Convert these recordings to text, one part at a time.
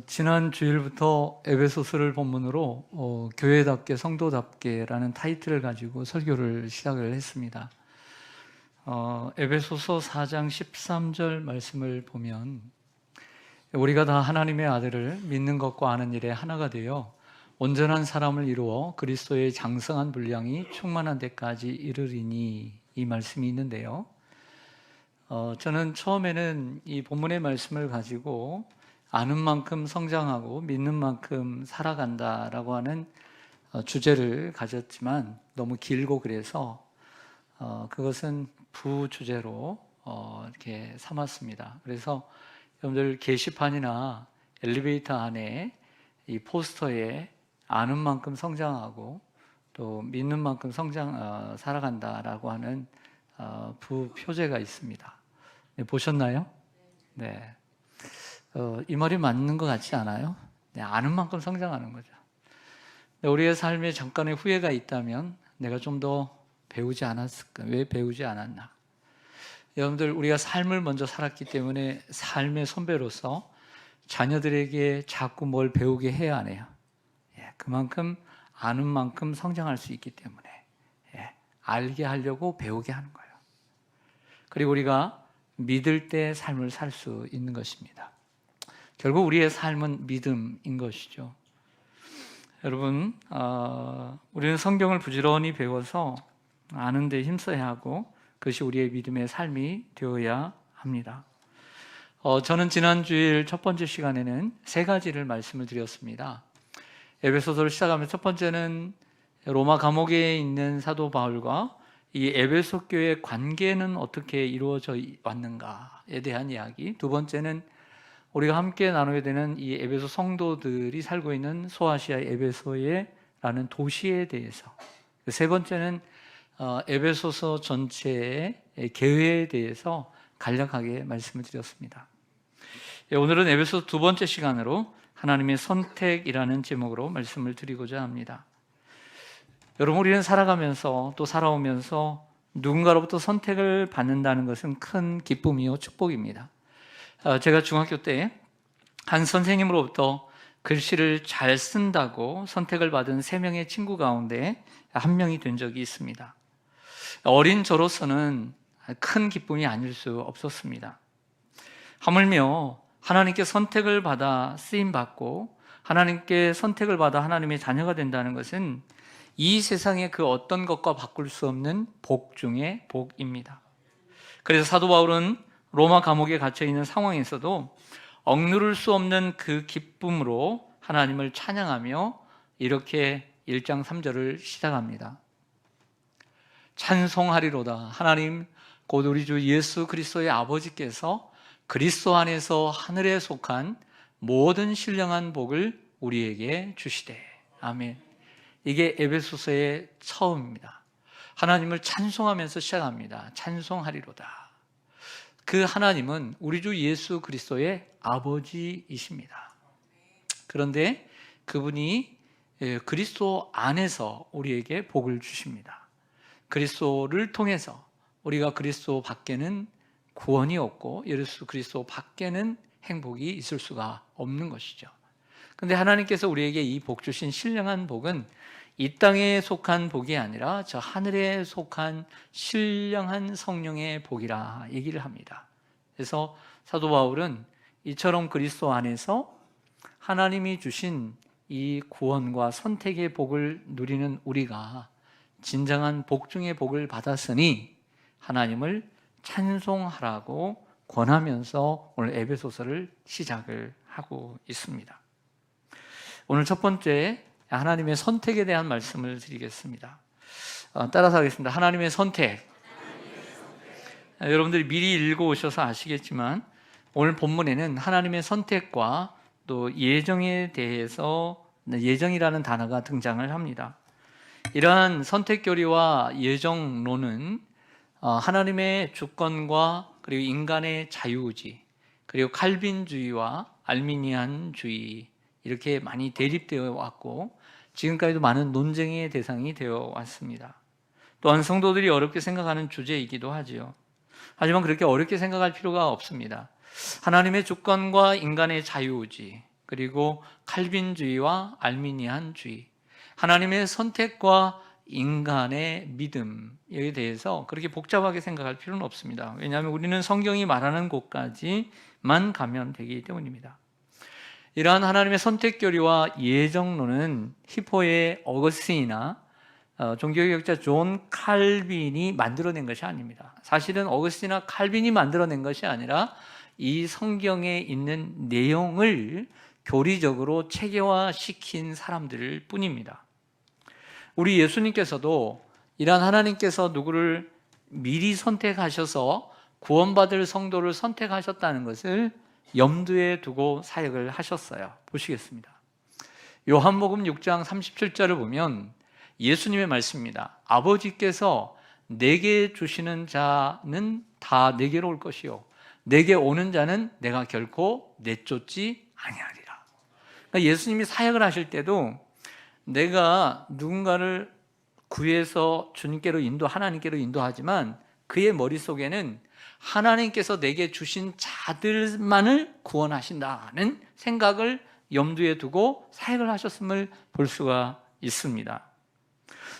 지난 주일부터 에베소서를 본문으로 교회답게 성도답게라는 타이틀을 가지고 설교를 시작을 했습니다. 에베소서 4장 13절 말씀을 보면 우리가 다 하나님의 아들을 믿는 것과 아는 일에 하나가 되어 온전한 사람을 이루어 그리스도의 장성한 분량이 충만한 데까지 이르리니, 이 말씀이 있는데요. 저는 처음에는 이 본문의 말씀을 가지고 아는 만큼 성장하고 믿는 만큼 살아간다라고 하는 주제를 가졌지만 너무 길고 그래서 그것은 부주제로 이렇게 삼았습니다. 그래서 여러분들 게시판이나 엘리베이터 안에 이 포스터에 아는 만큼 성장하고 또 믿는 만큼 살아간다라고 하는 부표제가 있습니다. 네, 보셨나요? 네. 이 말이 맞는 것 같지 않아요? 네, 아는 만큼 성장하는 거죠. 우리의 삶에 잠깐의 후회가 있다면 내가 좀 더 배우지 않았을까? 왜 배우지 않았나? 여러분들, 우리가 삶을 먼저 살았기 때문에 삶의 선배로서 자녀들에게 자꾸 뭘 배우게 해야 하네요. 그만큼 아는 만큼 성장할 수 있기 때문에 알게 하려고 배우게 하는 거예요. 그리고 우리가 믿을 때 삶을 살 수 있는 것입니다. 결국 우리의 삶은 믿음인 것이죠. 여러분, 우리는 성경을 부지런히 배워서 아는 데 힘써야 하고 그것이 우리의 믿음의 삶이 되어야 합니다. 저는 지난 주일 첫 번째 시간에는 세 가지를 말씀을 드렸습니다. 에베소서를 시작하면 첫 번째는 로마 감옥에 있는 사도 바울과 이 에베소 교회의 관계는 어떻게 이루어져 왔는가에 대한 이야기. 두 번째는 우리가 함께 나누게 되는 이 에베소 성도들이 살고 있는 소아시아 에베소라는 도시에 대해서. 세 번째는 에베소서 전체의 교회에 대해서 간략하게 말씀을 드렸습니다. 오늘은 에베소 두 번째 시간으로 하나님의 선택이라는 제목으로 말씀을 드리고자 합니다. 여러분, 우리는 살아가면서 또 살아오면서 누군가로부터 선택을 받는다는 것은 큰 기쁨이요 축복입니다. 제가 중학교 때 한 선생님으로부터 글씨를 잘 쓴다고 선택을 받은 3명의 친구 가운데 한 명이 된 적이 있습니다. 어린 저로서는 큰 기쁨이 아닐 수 없었습니다. 하물며 하나님께 선택을 받아 쓰임받고 하나님께 선택을 받아 하나님의 자녀가 된다는 것은 이 세상의 그 어떤 것과 바꿀 수 없는 복 중의 복입니다. 그래서 사도 바울은 로마 감옥에 갇혀 있는 상황에서도 억누를 수 없는 그 기쁨으로 하나님을 찬양하며 이렇게 1장 3절을 시작합니다. 찬송하리로다. 하나님 곧 우리 주 예수 그리스도의 아버지께서 그리스도 안에서 하늘에 속한 모든 신령한 복을 우리에게 주시되. 아멘. 이게 에베소서의 처음입니다. 하나님을 찬송하면서 시작합니다. 찬송하리로다. 그 하나님은 우리 주 예수 그리스도의 아버지이십니다. 그런데 그분이 그리스도 안에서 우리에게 복을 주십니다. 그리스도를 통해서 우리가 그리스도 밖에는 구원이 없고 예수 그리스도 밖에는 행복이 있을 수가 없는 것이죠. 그런데 하나님께서 우리에게 이 복 주신 신령한 복은 이 땅에 속한 복이 아니라 저 하늘에 속한 신령한 성령의 복이라 얘기를 합니다. 그래서 사도 바울은 이처럼 그리스도 안에서 하나님이 주신 이 구원과 선택의 복을 누리는 우리가 진정한 복 중의 복을 받았으니 하나님을 찬송하라고 권하면서 오늘 에베소서를 시작을 하고 있습니다. 오늘 첫 번째 하나님의 선택에 대한 말씀을 드리겠습니다. 따라서 하겠습니다. 하나님의 선택. 여러분들이 미리 읽어오셔서 아시겠지만 오늘 본문에는 하나님의 선택과 또 예정에 대해서 예정이라는 단어가 등장을 합니다. 이러한 선택교리와 예정론은 하나님의 주권과 그리고 인간의 자유의지 그리고 칼빈주의와 알미니안주의 이렇게 많이 대립되어 왔고 지금까지도 많은 논쟁의 대상이 되어 왔습니다. 또한 성도들이 어렵게 생각하는 주제이기도 하지요. 하지만 그렇게 어렵게 생각할 필요가 없습니다. 하나님의 주권과 인간의 자유의지 그리고 칼빈주의와 알미니안주의, 하나님의 선택과 인간의 믿음에 대해서 그렇게 복잡하게 생각할 필요는 없습니다. 왜냐하면 우리는 성경이 말하는 곳까지만 가면 되기 때문입니다. 이러한 하나님의 선택교리와 예정론은 히포의 어거스틴이나 종교개혁자 존 칼빈이 만들어낸 것이 아닙니다. 사실은 어거스틴이나 칼빈이 만들어낸 것이 아니라 이 성경에 있는 내용을 교리적으로 체계화시킨 사람들 뿐입니다. 우리 예수님께서도 이러한 하나님께서 누구를 미리 선택하셔서 구원받을 성도를 선택하셨다는 것을 염두에 두고 사역을 하셨어요. 보시겠습니다. 요한복음 6장 37절을 보면 예수님의 말씀입니다. 아버지께서 내게 주시는 자는 다 내게로 올 것이요 내게 오는 자는 내가 결코 내쫓지 아니하리라. 그러니까 예수님이 사역을 하실 때도 내가 누군가를 구해서 주님께로 하나님께로 인도하지만 그의 머릿속에는 하나님께서 내게 주신 자들만을 구원하신다는 생각을 염두에 두고 사역을 하셨음을 볼 수가 있습니다.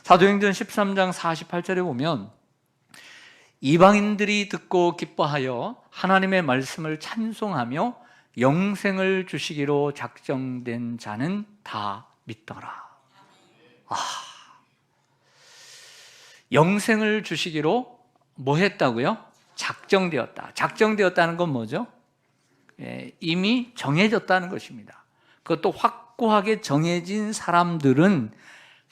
사도행전 13장 48절에 보면 이방인들이 듣고 기뻐하여 하나님의 말씀을 찬송하며 영생을 주시기로 작정된 자는 다 믿더라. 영생을 주시기로 뭐 했다고요? 작정되었다. 작정되었다는 건 뭐죠? 이미 정해졌다는 것입니다. 그것도 확고하게 정해진 사람들은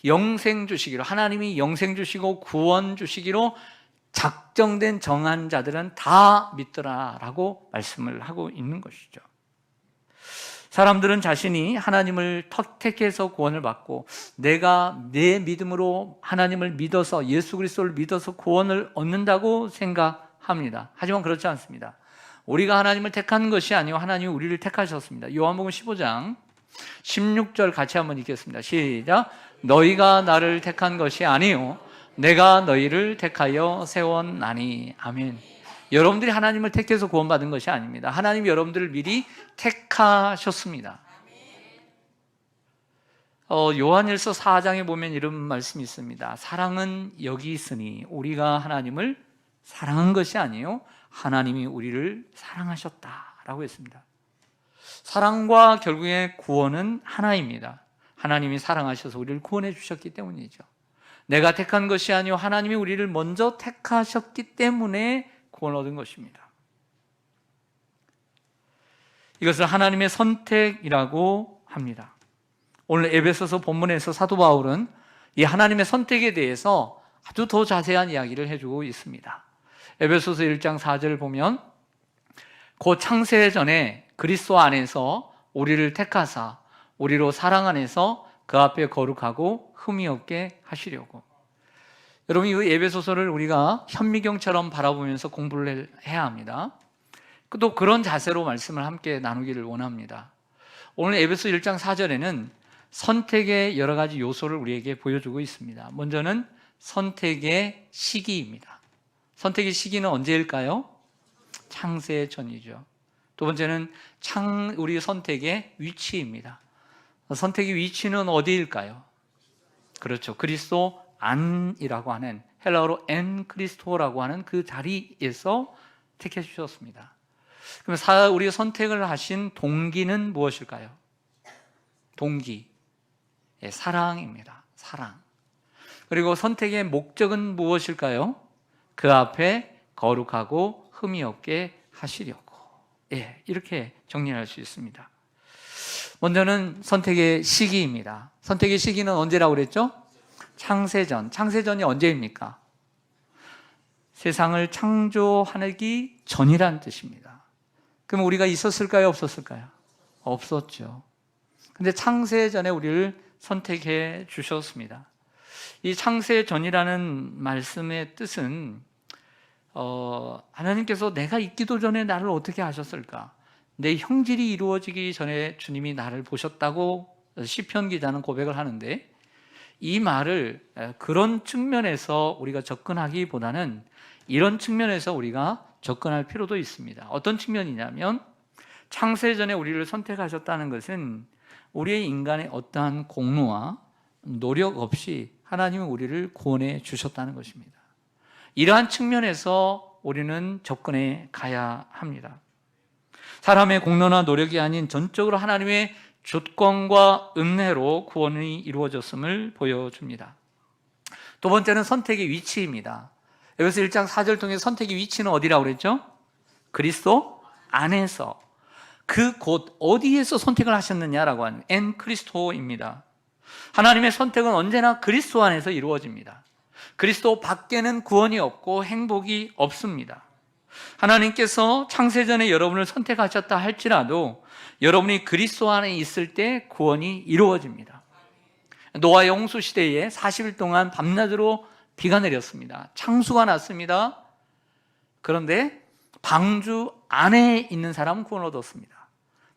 영생 주시기로, 하나님이 영생 주시고 구원 주시기로 작정된 정한 자들은 다 믿더라라고 말씀을 하고 있는 것이죠. 사람들은 자신이 하나님을 택해서 구원을 받고 내가 내 믿음으로 하나님을 믿어서 예수 그리스도를 믿어서 구원을 얻는다고 생각합니다. 하지만 그렇지 않습니다. 우리가 하나님을 택한 것이 아니고 하나님이 우리를 택하셨습니다. 요한복음 15장 16절 같이 한번 읽겠습니다. 시작. 너희가 나를 택한 것이 아니요 내가 너희를 택하여 세웠나니. 아멘. 여러분들이 하나님을 택해서 구원받은 것이 아닙니다. 하나님이 여러분들을 미리 택하셨습니다. 요한일서 4장에 보면 이런 말씀이 있습니다. 사랑은 여기 있으니 우리가 하나님을 사랑한 것이 아니요 하나님이 우리를 사랑하셨다라고 했습니다. 사랑과 결국에 구원은 하나입니다. 하나님이 사랑하셔서 우리를 구원해 주셨기 때문이죠. 내가 택한 것이 아니요 하나님이 우리를 먼저 택하셨기 때문에 구원을 얻은 것입니다. 이것을 하나님의 선택이라고 합니다. 오늘 에베소서 본문에서 사도 바울은 이 하나님의 선택에 대해서 아주 더 자세한 이야기를 해주고 있습니다. 에베소서 1장 4절을 보면 곧 창세 전에 그리스도 안에서 우리를 택하사 우리로 사랑 안에서 그 앞에 거룩하고 흠이 없게 하시려고. 여러분, 이 에베소서를 우리가 현미경처럼 바라보면서 공부를 해야 합니다. 또 그런 자세로 말씀을 함께 나누기를 원합니다. 오늘 에베소 1장 4절에는 선택의 여러 가지 요소를 우리에게 보여주고 있습니다. 먼저는 선택의 시기입니다. 선택의 시기는 언제일까요? 창세 전이죠. 두 번째는 우리 선택의 위치입니다. 선택의 위치는 어디일까요? 그렇죠. 그리스도 안이라고 하는, 헬라어로 엔 크리스토라고 하는 그 자리에서 택해 주셨습니다. 그럼 우리가 선택을 하신 동기는 무엇일까요? 동기, 사랑입니다. 사랑. 그리고 선택의 목적은 무엇일까요? 그 앞에 거룩하고 흠이 없게 하시려고. 이렇게 정리할 수 있습니다. 먼저는 선택의 시기입니다. 선택의 시기는 언제라고 그랬죠? 창세전. 창세전이 언제입니까? 세상을 창조하기 전이란 뜻입니다. 그럼 우리가 있었을까요? 없었을까요? 없었죠. 근데 창세전에 우리를 선택해 주셨습니다. 이 창세전이라는 말씀의 뜻은 하나님께서 내가 있기도 전에 나를 어떻게 하셨을까? 내 형질이 이루어지기 전에 주님이 나를 보셨다고 시편 기자는 고백을 하는데, 이 말을 그런 측면에서 우리가 접근하기보다는 이런 측면에서 우리가 접근할 필요도 있습니다. 어떤 측면이냐면 창세 전에 우리를 선택하셨다는 것은 우리의 인간의 어떠한 공로와 노력 없이 하나님은 우리를 구원해 주셨다는 것입니다. 이러한 측면에서 우리는 접근해 가야 합니다. 사람의 공로나 노력이 아닌 전적으로 하나님의 주권과 은혜로 구원이 이루어졌음을 보여줍니다. 두 번째는 선택의 위치입니다. 여기서 1장 4절 통해 선택의 위치는 어디라고 그랬죠? 그리스도 안에서. 그 곳 어디에서 선택을 하셨느냐라고 하는 엔 그리스도입니다. 하나님의 선택은 언제나 그리스도 안에서 이루어집니다. 그리스도 밖에는 구원이 없고 행복이 없습니다. 하나님께서 창세전에 여러분을 선택하셨다 할지라도 여러분이 그리스도 안에 있을 때 구원이 이루어집니다. 노아 홍수 시대에 40일 동안 밤낮으로 비가 내렸습니다. 창수가 났습니다. 그런데 방주 안에 있는 사람은 구원을 얻었습니다.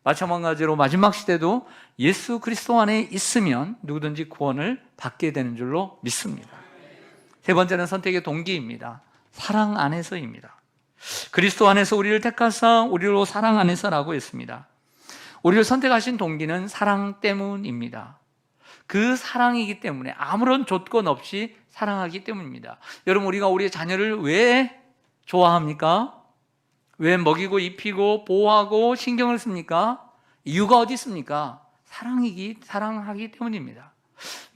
마찬가지로 마지막 시대도 예수 그리스도 안에 있으면 누구든지 구원을 받게 되는 줄로 믿습니다. 세 번째는 선택의 동기입니다. 사랑 안에서입니다. 그리스도 안에서 우리를 택하사 우리로 사랑 안에서라고 했습니다. 우리를 선택하신 동기는 사랑 때문입니다. 그 사랑이기 때문에 아무런 조건 없이 사랑하기 때문입니다. 여러분, 우리가 우리의 자녀를 왜 좋아합니까? 왜 먹이고 입히고 보호하고 신경을 씁니까? 이유가 어디 있습니까? 사랑하기 때문입니다.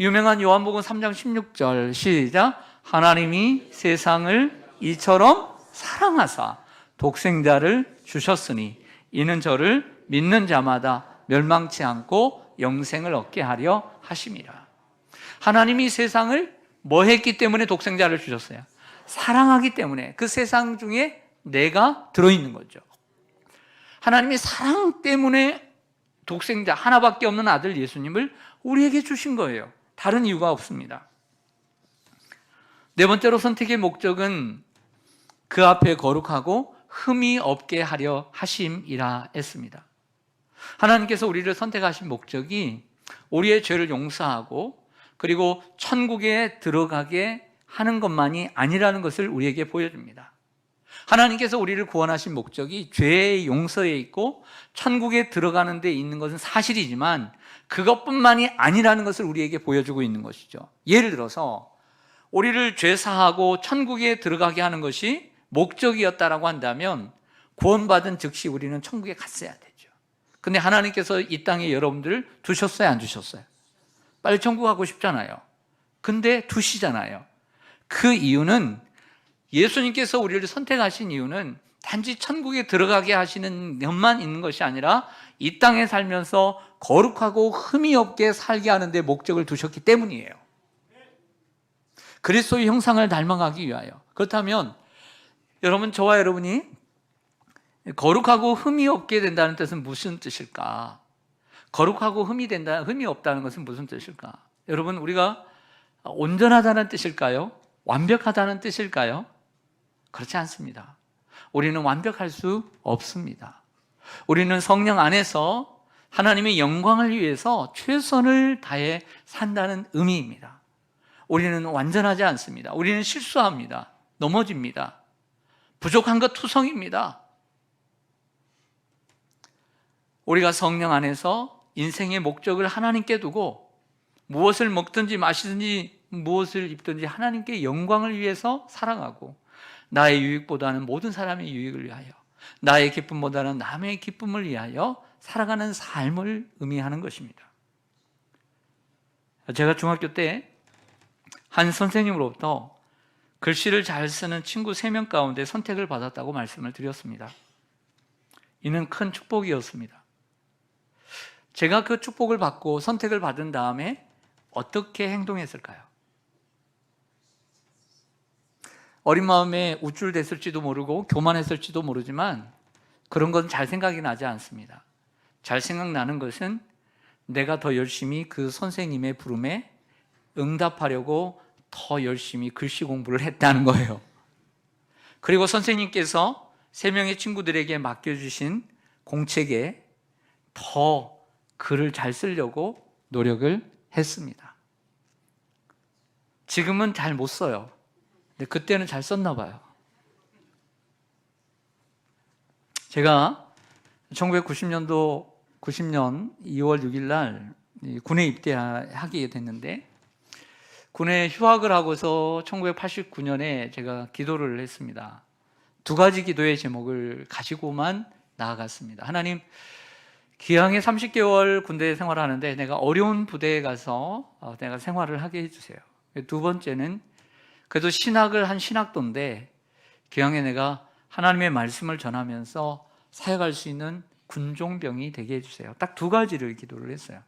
유명한 요한복음 3장 16절 시작. 하나님이 세상을 이처럼 사랑하사 독생자를 주셨으니 이는 저를 믿는 자마다 멸망치 않고 영생을 얻게 하려 하심이라. 하나님이 세상을 뭐 했기 때문에 독생자를 주셨어요? 사랑하기 때문에. 그 세상 중에 내가 들어있는 거죠. 하나님이 사랑 때문에 독생자 하나밖에 없는 아들 예수님을 우리에게 주신 거예요. 다른 이유가 없습니다. 네 번째로 선택의 목적은 그 앞에 거룩하고 흠이 없게 하려 하심이라 했습니다. 하나님께서 우리를 선택하신 목적이 우리의 죄를 용서하고 그리고 천국에 들어가게 하는 것만이 아니라는 것을 우리에게 보여줍니다. 하나님께서 우리를 구원하신 목적이 죄의 용서에 있고 천국에 들어가는 데 있는 것은 사실이지만 그것뿐만이 아니라는 것을 우리에게 보여주고 있는 것이죠. 예를 들어서 우리를 죄사하고 천국에 들어가게 하는 것이 목적이었다라고 한다면 구원받은 즉시 우리는 천국에 갔어야 되죠. 근데 하나님께서 이 땅에 여러분들을 두셨어요, 안 두셨어요? 빨리 천국 가고 싶잖아요. 근데 두시잖아요. 그 이유는 예수님께서 우리를 선택하신 이유는 단지 천국에 들어가게 하시는 것만 있는 것이 아니라 이 땅에 살면서 거룩하고 흠이 없게 살게 하는 데 목적을 두셨기 때문이에요. 그리스도의 형상을 닮아가기 위하여. 그렇다면 여러분, 저와 여러분이 거룩하고 흠이 없게 된다는 뜻은 무슨 뜻일까? 거룩하고 흠이 없다는 것은 무슨 뜻일까? 여러분, 우리가 온전하다는 뜻일까요? 완벽하다는 뜻일까요? 그렇지 않습니다. 우리는 완벽할 수 없습니다. 우리는 성령 안에서 하나님의 영광을 위해서 최선을 다해 산다는 의미입니다. 우리는 완전하지 않습니다. 우리는 실수합니다. 넘어집니다. 부족한 것 투성입니다. 우리가 성령 안에서 인생의 목적을 하나님께 두고 무엇을 먹든지 마시든지 무엇을 입든지 하나님께 영광을 위해서 살아가고 나의 유익보다는 모든 사람의 유익을 위하여 나의 기쁨보다는 남의 기쁨을 위하여 살아가는 삶을 의미하는 것입니다. 제가 중학교 때 한 선생님으로부터 글씨를 잘 쓰는 친구 3명 가운데 선택을 받았다고 말씀을 드렸습니다. 이는 큰 축복이었습니다. 제가 그 축복을 받고 선택을 받은 다음에 어떻게 행동했을까요? 어린 마음에 우쭐댔을지도 모르고 교만했을지도 모르지만 그런 건 잘 생각이 나지 않습니다. 잘 생각나는 것은 내가 더 열심히 그 선생님의 부름에 응답하려고 더 열심히 글씨 공부를 했다는 거예요. 그리고 선생님께서 3명의 친구들에게 맡겨주신 공책에 더 글을 잘 쓰려고 노력을 했습니다. 지금은 잘 못 써요. 근데 그때는 잘 썼나 봐요. 제가 1990년 2월 6일 날 군에 입대하게 됐는데, 군에 휴학을 하고서 1989년에 제가 기도를 했습니다. 두 가지 기도의 제목을 가지고만 나아갔습니다. 하나님, 기왕에 30개월 군대 생활하는데 내가 어려운 부대에 가서 내가 생활을 하게 해주세요. 두 번째는 그래도 신학을 한 신학도인데 기왕에 내가 하나님의 말씀을 전하면서 사역할 수 있는 군종병이 되게 해주세요. 딱 두 가지를 기도를 했어요.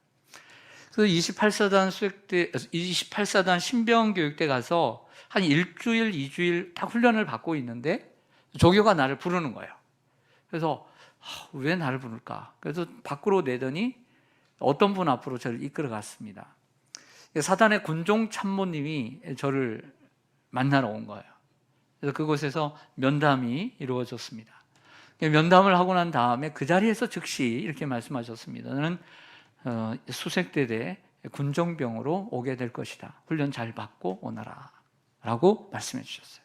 그래서 28사단 수색대, 28사단 신병교육대 가서 한 일주일, 2주일 딱 훈련을 받고 있는데 조교가 나를 부르는 거예요. 그래서 왜 나를 부를까? 그래서 밖으로 내더니 어떤 분 앞으로 저를 이끌어 갔습니다. 사단의 군종 참모님이 저를 만나러 온 거예요. 그래서 그곳에서 면담이 이루어졌습니다. 면담을 하고 난 다음에 그 자리에서 즉시 이렇게 말씀하셨습니다. 너는 수색대대 군종병으로 오게 될 것이다. 훈련 잘 받고 오너라 라고 말씀해 주셨어요.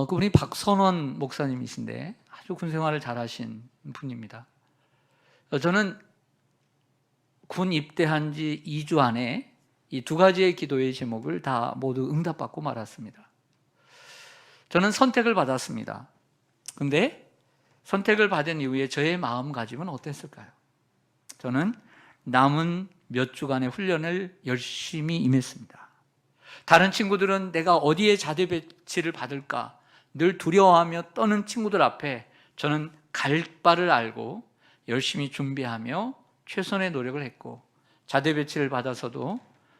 그분이 박선원 목사님이신데 아주 군생활을 잘하신 분입니다. 저는 군 입대한 지 2주 안에 이 두 가지의 기도의 제목을 다 모두 응답받고 말았습니다. 저는 선택을 받았습니다. 근데 선택을 받은 이후에 저의 마음가짐은 어땠을까요? 저는 남은 몇 주간의 훈련을 열심히 임했습니다. 다른 친구들은 내가 어디에 자대 배치를 받을까 늘 두려워하며 떠는 친구들 앞에 저는 갈 바를 알고 열심히 준비하며 최선의 노력을 했고, 자대 배치를 받아서도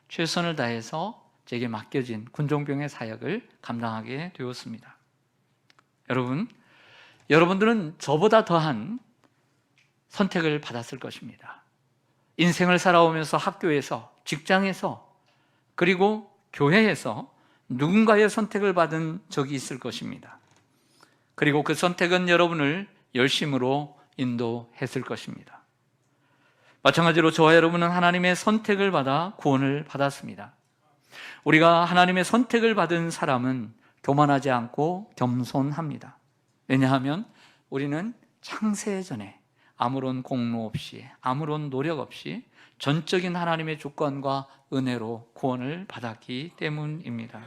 최선을 다해서 제게 맡겨진 군종병의 사역을 감당하게 되었습니다. 여러분들은 저보다 더한 선택을 받았을 것입니다. 인생을 살아오면서 학교에서, 직장에서, 그리고 교회에서 누군가의 선택을 받은 적이 있을 것입니다. 그리고 그 선택은 여러분을 열심으로 인도했을 것입니다. 마찬가지로 저와 여러분은 하나님의 선택을 받아 구원을 받았습니다. 우리가 하나님의 선택을 받은 사람은 교만하지 않고 겸손합니다. 왜냐하면 우리는 창세 전에 아무런 공로 없이, 아무런 노력 없이 전적인 하나님의 주권과 은혜로 구원을 받았기 때문입니다.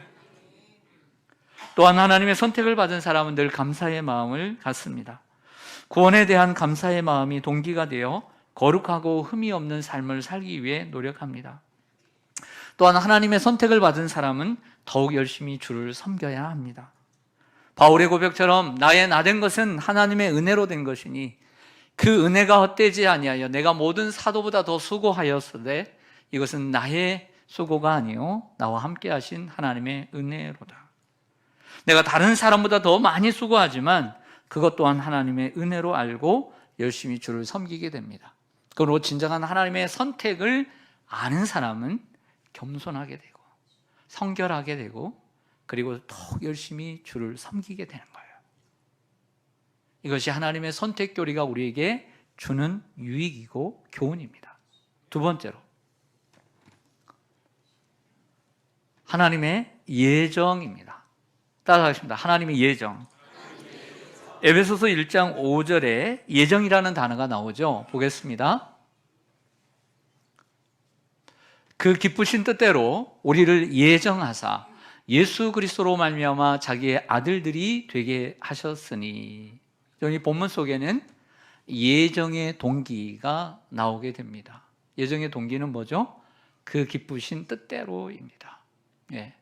또한 하나님의 선택을 받은 사람은 늘 감사의 마음을 갖습니다. 구원에 대한 감사의 마음이 동기가 되어 거룩하고 흠이 없는 삶을 살기 위해 노력합니다. 또한 하나님의 선택을 받은 사람은 더욱 열심히 주를 섬겨야 합니다. 바울의 고백처럼 나의 나된 것은 하나님의 은혜로 된 것이니 그 은혜가 헛되지 아니하여 내가 모든 사도보다 더 수고하였으되 이것은 나의 수고가 아니요 나와 함께 하신 하나님의 은혜로다. 내가 다른 사람보다 더 많이 수고하지만 그것 또한 하나님의 은혜로 알고 열심히 주를 섬기게 됩니다. 그러므로 진정한 하나님의 선택을 아는 사람은 겸손하게 되고 성결하게 되고 그리고 더욱 열심히 주를 섬기게 되는 거예요. 이것이 하나님의 선택 교리가 우리에게 주는 유익이고 교훈입니다. 두 번째로, 하나님의 예정입니다. 따라하겠습니다. 하나님의 예정. 에베소서 1장 5절에 예정이라는 단어가 나오죠. 보겠습니다. 그 기쁘신 뜻대로 우리를 예정하사 예수 그리스도로 말미암아 자기의 아들들이 되게 하셨으니, 이 본문 속에는 예정의 동기가 나오게 됩니다. 예정의 동기는 뭐죠? 그 기쁘신 뜻대로입니다. 예.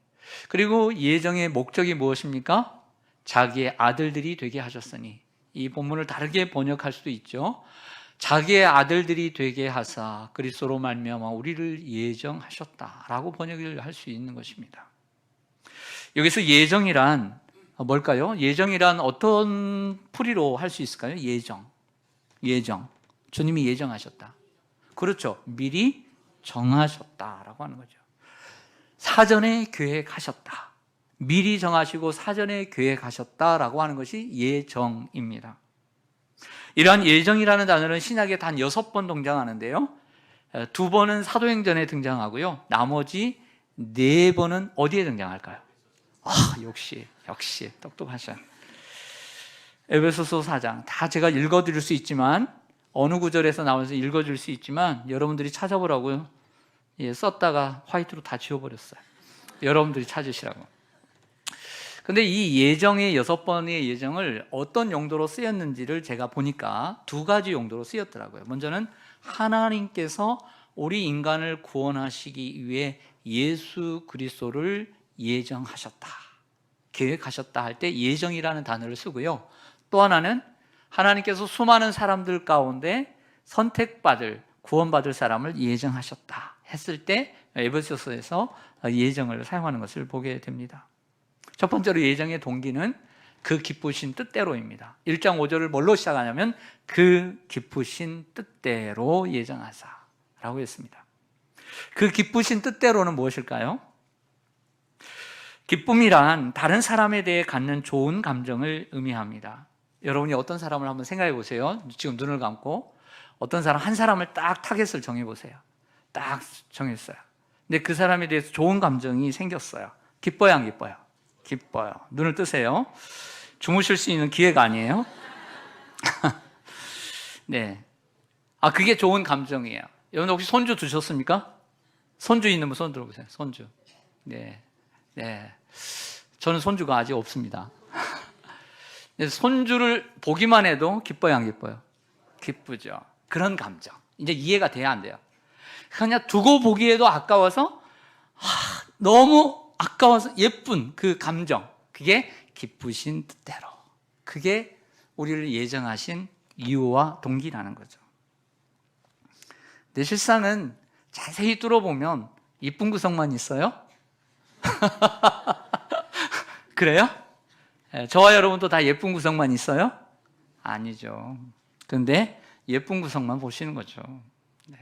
그리고 예정의 목적이 무엇입니까? 자기의 아들들이 되게 하셨으니, 이 본문을 다르게 번역할 수도 있죠. 자기의 아들들이 되게 하사 그리스도로 말미암아 우리를 예정하셨다라고 번역을 할 수 있는 것입니다. 여기서 예정이란 뭘까요? 예정이란 어떤 풀이로 할 수 있을까요? 예정. 주님이 예정하셨다. 그렇죠. 미리 정하셨다라고 하는 거죠. 사전에 계획하셨다. 미리 정하시고 사전에 계획하셨다라고 하는 것이 예정입니다. 이러한 예정이라는 단어는 신약에 단 6번 등장하는데요, 2번은 사도행전에 등장하고요, 나머지 4번은 어디에 등장할까요? 역시 똑똑하셔. 에베소서 4장 다 제가 읽어드릴 수 있지만, 어느 구절에서 나와서 읽어줄 수 있지만 여러분들이 찾아보라고요. 썼다가 화이트로 다 지워버렸어요. 여러분들이 찾으시라고. 근데 이 예정의 6번의 예정을 어떤 용도로 쓰였는지를 제가 보니까 2가지 용도로 쓰였더라고요. 먼저는 하나님께서 우리 인간을 구원하시기 위해 예수 그리스도를 예정하셨다, 계획하셨다 할 때 예정이라는 단어를 쓰고요. 또 하나는 하나님께서 수많은 사람들 가운데 선택받을, 구원받을 사람을 예정하셨다 했을 때 에베소서에서 예정을 사용하는 것을 보게 됩니다. 첫 번째로 예정의 동기는 그 기쁘신 뜻대로입니다. 1장 5절을 뭘로 시작하냐면 그 기쁘신 뜻대로 예정하사 라고 했습니다. 그 기쁘신 뜻대로는 무엇일까요? 기쁨이란 다른 사람에 대해 갖는 좋은 감정을 의미합니다. 여러분이 어떤 사람을 한번 생각해 보세요. 지금 눈을 감고 어떤 사람, 한 사람을 딱 타겟을 정해 보세요. 딱 정했어요. 근데 그 사람에 대해서 좋은 감정이 생겼어요. 기뻐요, 안 기뻐요? 기뻐요. 눈을 뜨세요. 주무실 수 있는 기회가 아니에요. 네. 그게 좋은 감정이에요. 여러분 혹시 손주 두셨습니까? 손주 있는 분 손 들어보세요. 손주. 네. 네. 저는 손주가 아직 없습니다. 손주를 보기만 해도 기뻐요, 안 기뻐요? 기쁘죠. 그런 감정. 이제 이해가 돼야 안 돼요. 그냥 두고 보기에도 아까워서, 너무 아까워서 예쁜 그 감정, 그게 기쁘신 뜻대로, 그게 우리를 예정하신 이유와 동기라는 거죠. 근데 실상은 자세히 뚫어보면 이쁜 구석만 있어요? 그래요? 저와 여러분도 다 예쁜 구석만 있어요? 아니죠. 그런데 예쁜 구석만 보시는 거죠. 네.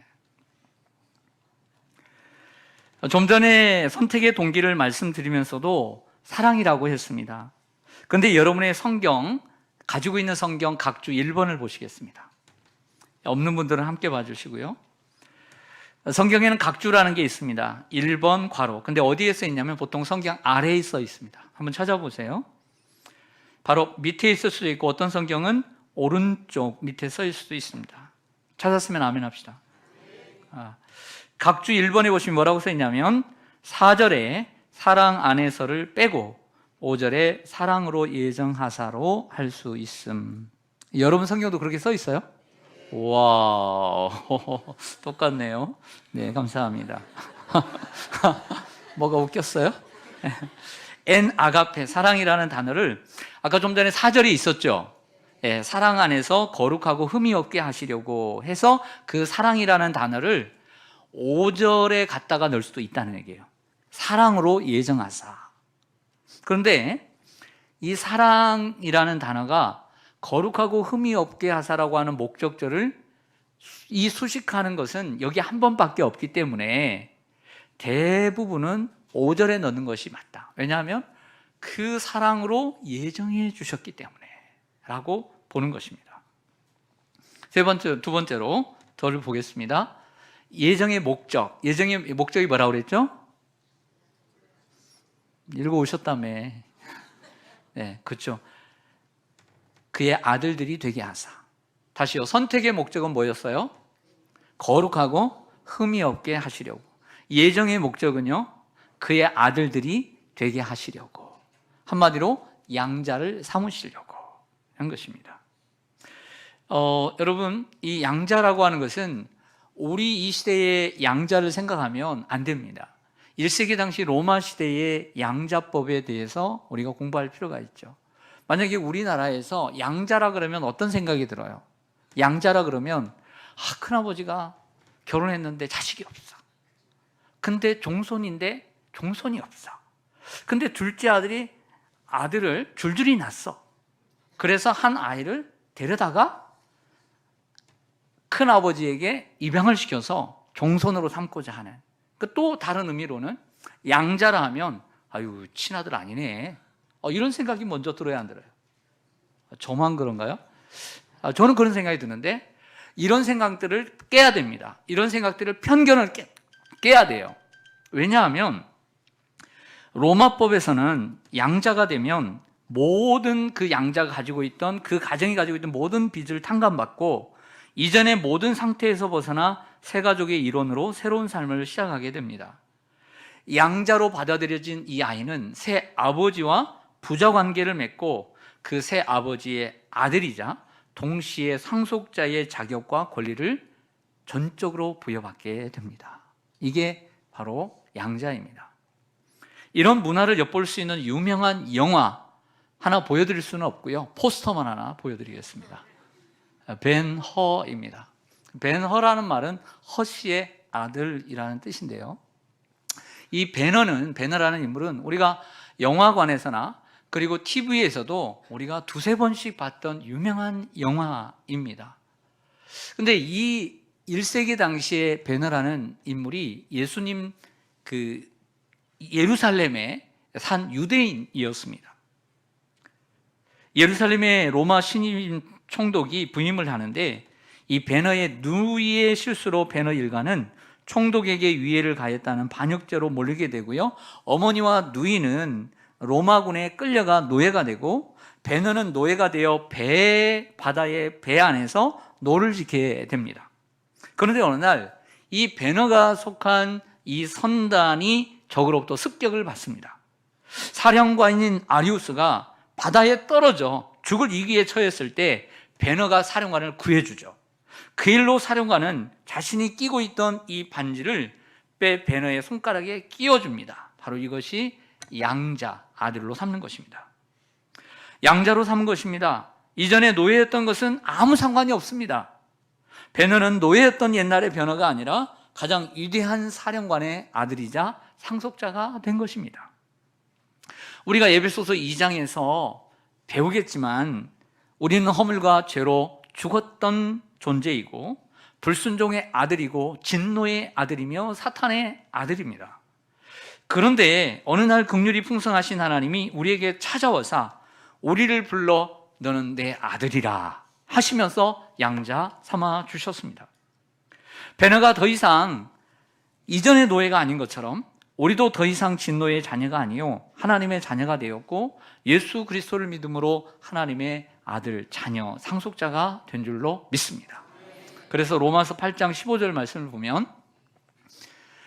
좀 전에 선택의 동기를 말씀드리면서도 사랑이라고 했습니다. 그런데 여러분의 성경, 가지고 있는 성경 각주 1번을 보시겠습니다. 없는 분들은 함께 봐주시고요. 성경에는 각주라는 게 있습니다. 1번 괄호. 근데 어디에 써 있냐면 보통 성경 아래에 써 있습니다. 한번 찾아보세요. 바로 밑에 있을 수도 있고 어떤 성경은 오른쪽 밑에 써 있을 수도 있습니다. 찾았으면 아멘 합시다. 각주 1번에 보시면 뭐라고 써 있냐면 4절에 사랑 안에서를 빼고 5절에 사랑으로 예정하사로 할 수 있음. 여러분 성경도 그렇게 써 있어요? 와, 똑같네요. 네, 감사합니다. 뭐가 웃겼어요? 엔 아가페, 사랑이라는 단어를 아까 좀 전에 4절이 있었죠. 예, 사랑 안에서 거룩하고 흠이 없게 하시려고 해서 그 사랑이라는 단어를 5절에 갖다가 넣을 수도 있다는 얘기예요. 사랑으로 예정하사. 그런데 이 사랑이라는 단어가 거룩하고 흠이 없게 하사라고 하는 목적절을 이 수식하는 것은 여기 한 번밖에 없기 때문에 대부분은 5절에 넣는 것이 맞다. 왜냐하면 그 사랑으로 예정해 주셨기 때문에 라고 보는 것입니다. 두 번째로 저를 보겠습니다. 예정의 목적. 예정의 목적이 뭐라고 그랬죠? 읽어오셨다며. 네, 그렇죠. 그의 아들들이 되게 하사. 다시요. 선택의 목적은 뭐였어요? 거룩하고 흠이 없게 하시려고. 예정의 목적은요, 그의 아들들이 되게 하시려고. 한마디로 양자를 삼으시려고 한 것입니다. 여러분, 이 양자라고 하는 것은 우리 이 시대의 양자를 생각하면 안 됩니다. 1세기 당시 로마 시대의 양자법에 대해서 우리가 공부할 필요가 있죠. 만약에 우리나라에서 양자라 그러면 어떤 생각이 들어요? 양자라 그러면 큰아버지가 결혼했는데 자식이 없어. 근데 종손인데 종손이 없어. 근데 둘째 아들을 줄줄이 낳았어. 그래서 한 아이를 데려다가 큰아버지에게 입양을 시켜서 종손으로 삼고자 하는. 또 다른 의미로는 양자라 하면 아유 친아들 아니네. 이런 생각이 먼저 들어야 안 들어요? 저만 그런가요? 저는 그런 생각이 드는데 이런 생각들을 깨야 됩니다. 이런 생각들을 편견을 깨야 돼요. 왜냐하면 로마법에서는 양자가 되면 모든 그 양자가 가지고 있던, 그 가정이 가지고 있던 모든 빚을 탕감받고 이전의 모든 상태에서 벗어나 새 가족의 일원으로 새로운 삶을 시작하게 됩니다. 양자로 받아들여진 이 아이는 새 아버지와 부자 관계를 맺고 그 새 아버지의 아들이자 동시에 상속자의 자격과 권리를 전적으로 부여받게 됩니다. 이게 바로 양자입니다. 이런 문화를 엿볼 수 있는 유명한 영화 하나 보여드릴 수는 없고요. 포스터만 하나 보여드리겠습니다. 벤 허입니다. 벤 허라는 말은 허씨의 아들이라는 뜻인데요. 이 베너라는 인물은 우리가 영화관에서나 그리고 TV에서도 우리가 두세 번씩 봤던 유명한 영화입니다. 근데 이 1세기 당시에 베너라는 인물이 예수님 그 예루살렘에 산 유대인이었습니다. 예루살렘의 로마 신임 총독이 부임을 하는데 이 베너의 누이의 실수로 베너 일가는 총독에게 위해를 가했다는 반역죄로 몰리게 되고요. 어머니와 누이는 로마군에 끌려가 노예가 되고 베너는 노예가 되어 바다의 배 안에서 노를 지게 됩니다. 그런데 어느 날 이 베너가 속한 이 선단이 적으로부터 습격을 받습니다. 사령관인 아리우스가 바다에 떨어져 죽을 위기에 처했을 때 베너가 사령관을 구해주죠. 그 일로 사령관은 자신이 끼고 있던 이 반지를 베너의 손가락에 끼워줍니다. 바로 이것이 양자, 아들로 삼는 것입니다. 양자로 삼은 것입니다. 이전에 노예였던 것은 아무 상관이 없습니다. 베너는 노예였던 옛날의 베너가 아니라 가장 위대한 사령관의 아들이자 상속자가 된 것입니다. 우리가 에베소서 2장에서 배우겠지만 우리는 허물과 죄로 죽었던 존재이고 불순종의 아들이고 진노의 아들이며 사탄의 아들입니다. 그런데 어느 날 긍휼이 풍성하신 하나님이 우리에게 찾아와서 우리를 불러 너는 내 아들이라 하시면서 양자 삼아 주셨습니다. 베너가 더 이상 이전의 노예가 아닌 것처럼 우리도 더 이상 진노의 자녀가 아니요 하나님의 자녀가 되었고 예수 그리스도를 믿음으로 하나님의 아들, 자녀, 상속자가 된 줄로 믿습니다. 그래서 로마서 8장 15절 말씀을 보면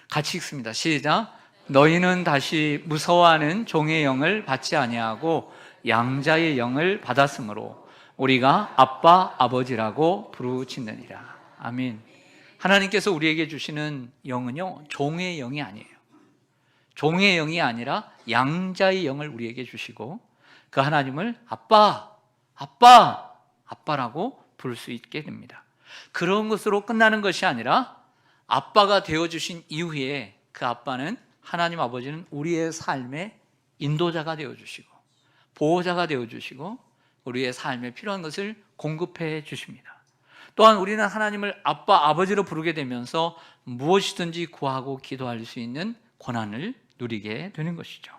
같이 읽습니다. 시작. 너희는 다시 무서워하는 종의 영을 받지 아니하고 양자의 영을 받았으므로 우리가 아빠, 아버지라고 부르짖느니라. 아멘. 하나님께서 우리에게 주시는 영은요, 종의 영이 아니에요. 종의 영이 아니라 양자의 영을 우리에게 주시고 그 하나님을 아빠, 아빠, 아빠라고 부를 수 있게 됩니다. 그런 것으로 끝나는 것이 아니라 아빠가 되어주신 이후에 그 아빠는 하나님 아버지는 우리의 삶의 인도자가 되어주시고 보호자가 되어주시고 우리의 삶에 필요한 것을 공급해 주십니다. 또한 우리는 하나님을 아빠, 아버지로 부르게 되면서 무엇이든지 구하고 기도할 수 있는 권한을 누리게 되는 것이죠.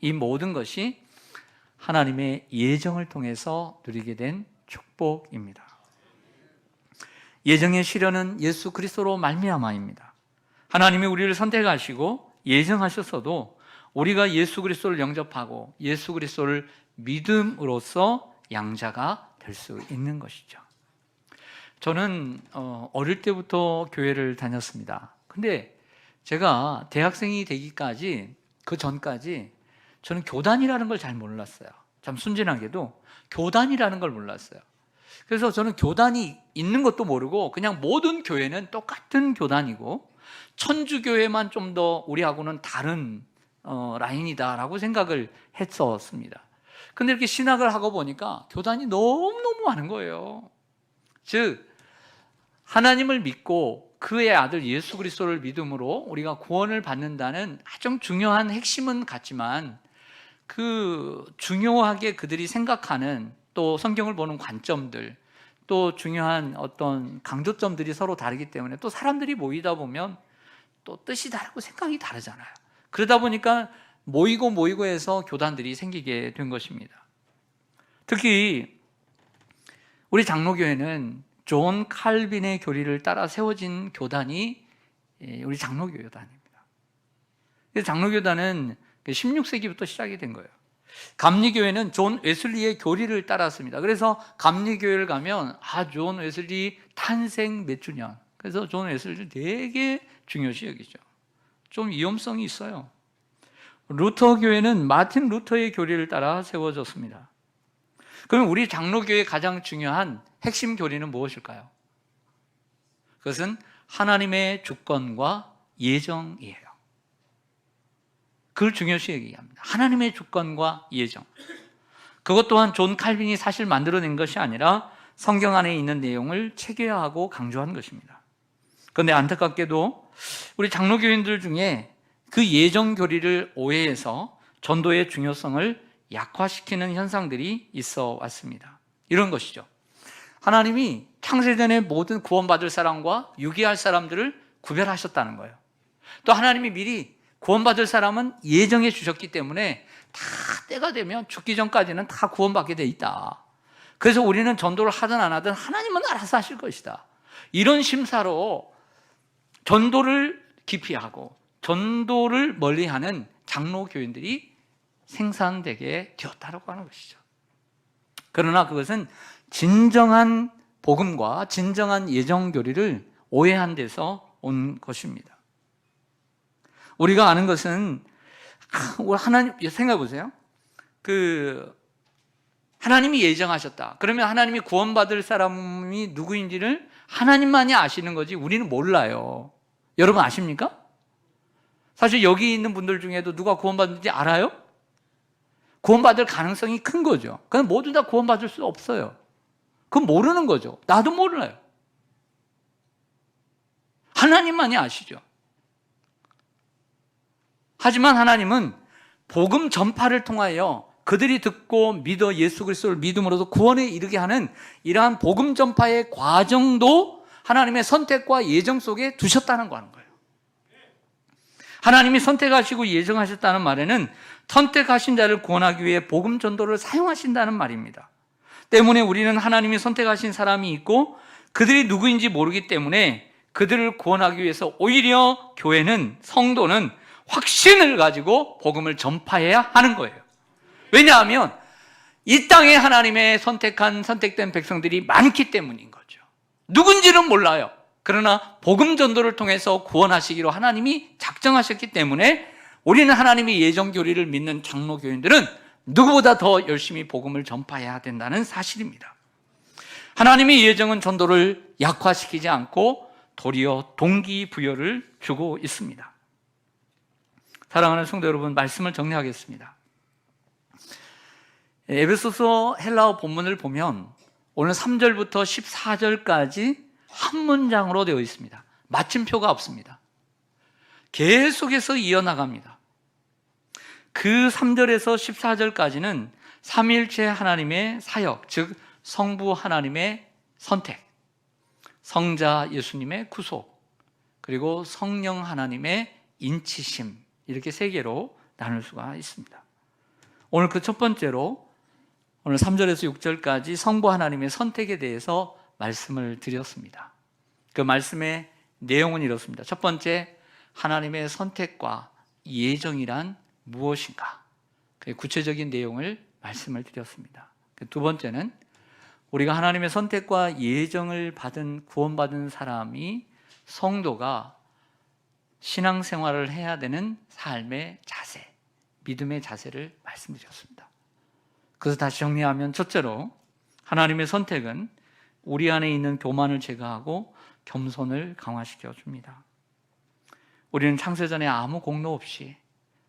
이 모든 것이 하나님의 예정을 통해서 누리게 된 축복입니다. 예정의 실현은 예수 그리스도로 말미암아입니다. 하나님이 우리를 선택하시고 예정하셨어도 우리가 예수 그리스도를 영접하고 예수 그리스도를 믿음으로써 양자가 될 수 있는 것이죠. 저는 어릴 때부터 교회를 다녔습니다. 근데 제가 대학생이 되기까지 그 전까지 저는 교단이라는 걸 잘 몰랐어요. 참 순진하게도 교단이라는 걸 몰랐어요. 그래서 저는 교단이 있는 것도 모르고 그냥 모든 교회는 똑같은 교단이고 천주교회만 좀 더 우리하고는 다른 라인이다라고 생각을 했었습니다. 근데 이렇게 신학을 하고 보니까 교단이 너무너무 많은 거예요. 즉 하나님을 믿고 그의 아들 예수 그리스도를 믿음으로 우리가 구원을 받는다는 가장 중요한 핵심은 같지만 그 중요하게 그들이 생각하는 또 성경을 보는 관점들 또 중요한 어떤 강조점들이 서로 다르기 때문에 또 사람들이 모이다 보면 또 뜻이 다르고 생각이 다르잖아요. 그러다 보니까 모이고 해서 교단들이 생기게 된 것입니다. 특히 우리 장로교회는 존 칼빈의 교리를 따라 세워진 교단이 우리 장로교단입니다. 그래서 장로교단은 16세기부터 시작이 된 거예요. 감리교회는 존 웨슬리의 교리를 따랐습니다. 그래서 감리교회를 가면 존 웨슬리 탄생 몇 주년, 그래서 존 웨슬리 되게 중요시 여기죠. 좀 위험성이 있어요. 루터 교회는 마틴 루터의 교리를 따라 세워졌습니다. 그럼 우리 장로교회의 가장 중요한 핵심 교리는 무엇일까요? 그것은 하나님의 주권과 예정이에요. 그걸 중요시 얘기합니다. 하나님의 주권과 예정. 그것 또한 존 칼빈이 사실 만들어낸 것이 아니라 성경 안에 있는 내용을 체계화하고 강조한 것입니다. 그런데 안타깝게도 우리 장로교인들 중에 그 예정 교리를 오해해서 전도의 중요성을 약화시키는 현상들이 있어 왔습니다. 이런 것이죠. 하나님이 창세전에 모든 구원받을 사람과 유기할 사람들을 구별하셨다는 거예요. 또 하나님이 미리 구원받을 사람은 예정해 주셨기 때문에 다 때가 되면 죽기 전까지는 다 구원받게 돼 있다. 그래서 우리는 전도를 하든 안 하든 하나님은 알아서 하실 것이다. 이런 심사로 전도를 기피하고 전도를 멀리하는 장로교인들이 생산되게 되었다고 하는 것이죠. 그러나 그것은 진정한 복음과 진정한 예정교리를 오해한 데서 온 것입니다. 우리가 아는 것은 하나님, 생각해 보세요. 하나님이 예정하셨다. 그러면 하나님이 구원받을 사람이 누구인지를 하나님만이 아시는 거지 우리는 몰라요. 여러분 아십니까? 사실 여기 있는 분들 중에도 누가 구원받는지 알아요? 구원받을 가능성이 큰 거죠. 그럼 모두 다 구원받을 수 없어요. 그건 모르는 거죠. 나도 몰라요. 하나님만이 아시죠. 하지만 하나님은 복음 전파를 통하여 그들이 듣고 믿어 예수 그리스도를 믿음으로써 구원에 이르게 하는 이러한 복음 전파의 과정도 하나님의 선택과 예정 속에 두셨다는 거 하는 거예요. 하나님이 선택하시고 예정하셨다는 말에는 선택하신 자를 구원하기 위해 복음 전도를 사용하신다는 말입니다. 때문에 우리는 하나님이 선택하신 사람이 있고 그들이 누구인지 모르기 때문에 그들을 구원하기 위해서 오히려 교회는, 성도는 확신을 가지고 복음을 전파해야 하는 거예요. 왜냐하면 이 땅에 하나님의 선택된 백성들이 많기 때문인 거죠. 누군지는 몰라요. 그러나 복음 전도를 통해서 구원하시기로 하나님이 작정하셨기 때문에 우리는 하나님의 예정 교리를 믿는 장로교인들은 누구보다 더 열심히 복음을 전파해야 된다는 사실입니다. 하나님의 예정은 전도를 약화시키지 않고 도리어 동기부여를 주고 있습니다. 사랑하는 성도 여러분, 말씀을 정리하겠습니다. 에베소서 헬라어 본문을 보면 오늘 3절부터 14절까지 한 문장으로 되어 있습니다. 마침표가 없습니다. 계속해서 이어나갑니다. 그 3절에서 14절까지는 삼위일체 하나님의 사역, 즉 성부 하나님의 선택, 성자 예수님의 구속, 그리고 성령 하나님의 인치심, 이렇게 세 개로 나눌 수가 있습니다. 오늘 그 첫 번째로 오늘 3절에서 6절까지 성부 하나님의 선택에 대해서 말씀을 드렸습니다. 그 말씀의 내용은 이렇습니다. 첫 번째, 하나님의 선택과 예정이란 무엇인가? 그 구체적인 내용을 말씀을 드렸습니다. 두 번째는 우리가 하나님의 선택과 예정을 받은 구원받은 사람이 성도가 신앙생활을 해야 되는 삶의 자세, 믿음의 자세를 말씀드렸습니다. 그래서 다시 정리하면 첫째로 하나님의 선택은 우리 안에 있는 교만을 제거하고 겸손을 강화시켜 줍니다. 우리는 창세전에 아무 공로 없이,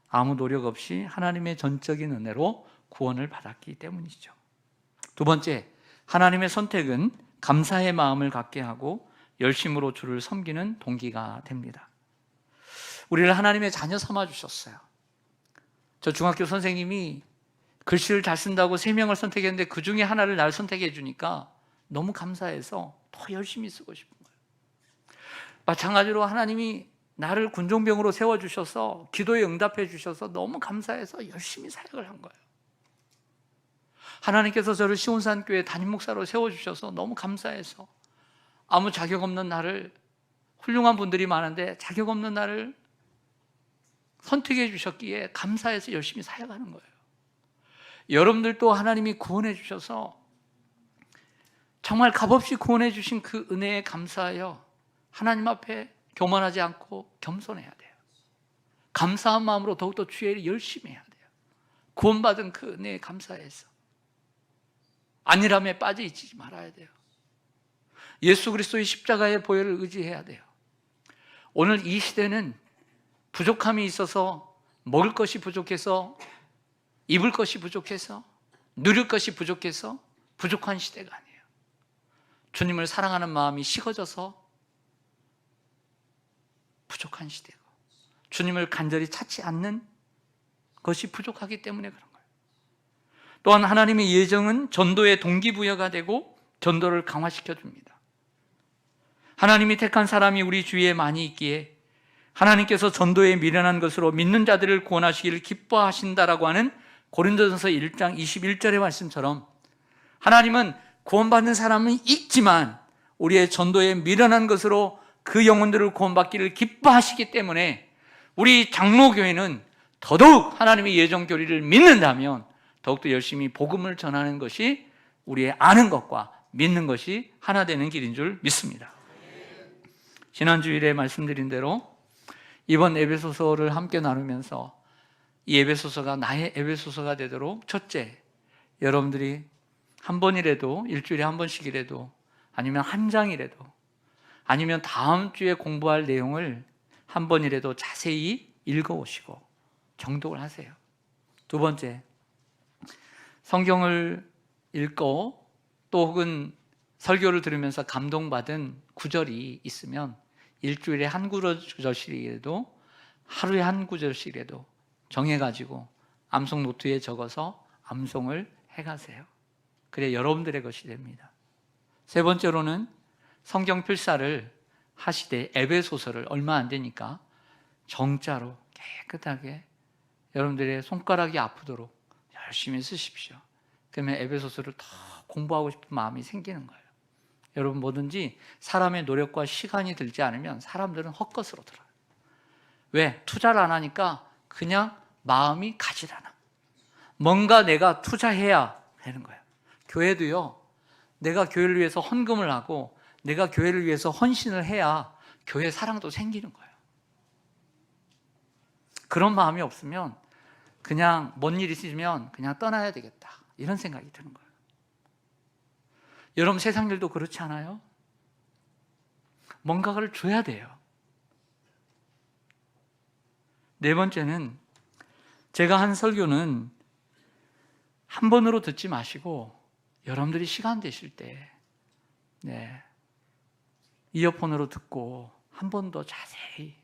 아무 노력 없이 하나님의 전적인 은혜로 구원을 받았기 때문이죠. 두 번째, 하나님의 선택은 감사의 마음을 갖게 하고 열심으로 주를 섬기는 동기가 됩니다. 우리를 하나님의 자녀 삼아 주셨어요. 저 중학교 선생님이 글씨를 잘 쓴다고 3명을 선택했는데 그 중에 하나를 날 선택해 주니까 너무 감사해서 더 열심히 쓰고 싶은 거예요. 마찬가지로 하나님이 나를 군종병으로 세워주셔서 기도에 응답해 주셔서 너무 감사해서 열심히 사역을 한 거예요. 하나님께서 저를 시온산교회 담임 목사로 세워주셔서 너무 감사해서 아무 자격 없는 나를, 훌륭한 분들이 많은데 자격 없는 나를 선택해 주셨기에 감사해서 열심히 사역하는 거예요. 여러분들도 하나님이 구원해 주셔서 정말 값없이 구원해 주신 그 은혜에 감사하여 하나님 앞에 교만하지 않고 겸손해야 돼요. 감사한 마음으로 더욱더 주의 일 열심히 해야 돼요. 구원받은 그 은혜에 감사해서 안일함에 빠져 있지 말아야 돼요. 예수 그리스도의 십자가의 보혈을 의지해야 돼요. 오늘 이 시대는 부족함이 있어서, 먹을 것이 부족해서, 입을 것이 부족해서, 누릴 것이 부족해서 부족한 시대가 아니에요. 주님을 사랑하는 마음이 식어져서 부족한 시대고, 주님을 간절히 찾지 않는 것이 부족하기 때문에 그런 거예요. 또한 하나님의 예정은 전도의 동기부여가 되고 전도를 강화시켜 줍니다. 하나님이 택한 사람이 우리 주위에 많이 있기에 하나님께서 전도에 미련한 것으로 믿는 자들을 구원하시기를 기뻐하신다라고 하는 고린도전서 1장 21절의 말씀처럼, 하나님은 구원받는 사람은 있지만 우리의 전도에 미련한 것으로 그 영혼들을 구원받기를 기뻐하시기 때문에 우리 장로교회는 더더욱 하나님의 예정 교리를 믿는다면 더욱더 열심히 복음을 전하는 것이 우리의 아는 것과 믿는 것이 하나 되는 길인 줄 믿습니다. 지난 주일에 말씀드린 대로 이번 에베소서를 함께 나누면서 이 에베소서가 나의 에베소서가 되도록, 첫째, 여러분들이 한 번이라도, 일주일에 한 번씩이라도, 아니면 한 장이라도, 아니면 다음 주에 공부할 내용을 한 번이라도 자세히 읽어오시고 정독을 하세요. 두 번째, 성경을 읽고 또 혹은 설교를 들으면서 감동받은 구절이 있으면 일주일에 한 구절씩이라도, 하루에 한 구절씩이라도 정해가지고 암송 노트에 적어서 암송을 해가세요. 그래 여러분들의 것이 됩니다. 세 번째로는 성경 필사를 하시되 에베소서를 얼마 안 되니까 정자로 깨끗하게 여러분들의 손가락이 아프도록 열심히 쓰십시오. 그러면 에베소서를 더 공부하고 싶은 마음이 생기는 거예요. 여러분, 뭐든지 사람의 노력과 시간이 들지 않으면 사람들은 헛것으로 들어요. 왜? 투자를 안 하니까 그냥 마음이 가질 않아. 뭔가 내가 투자해야 되는 거예요. 교회도요, 내가 교회를 위해서 헌금을 하고 내가 교회를 위해서 헌신을 해야 교회 사랑도 생기는 거예요. 그런 마음이 없으면 그냥 뭔 일 있으면 그냥 떠나야 되겠다, 이런 생각이 드는 거예요. 여러분, 세상 일도 그렇지 않아요? 뭔가를 줘야 돼요. 네 번째는, 제가 한 설교는 한 번으로 듣지 마시고 여러분들이 시간 되실 때 이어폰으로 듣고 한 번 더 자세히,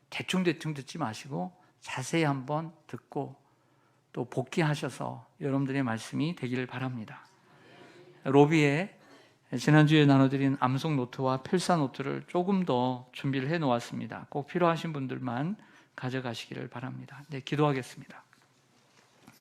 대충 듣지 마시고 자세히 한번 듣고 또 복귀하셔서 여러분들의 말씀이 되기를 바랍니다. 로비에 지난주에 나눠드린 암송 노트와 필사 노트를 조금 더 준비를 해 놓았습니다. 꼭 필요하신 분들만 가져가시기를 바랍니다. 네, 기도하겠습니다.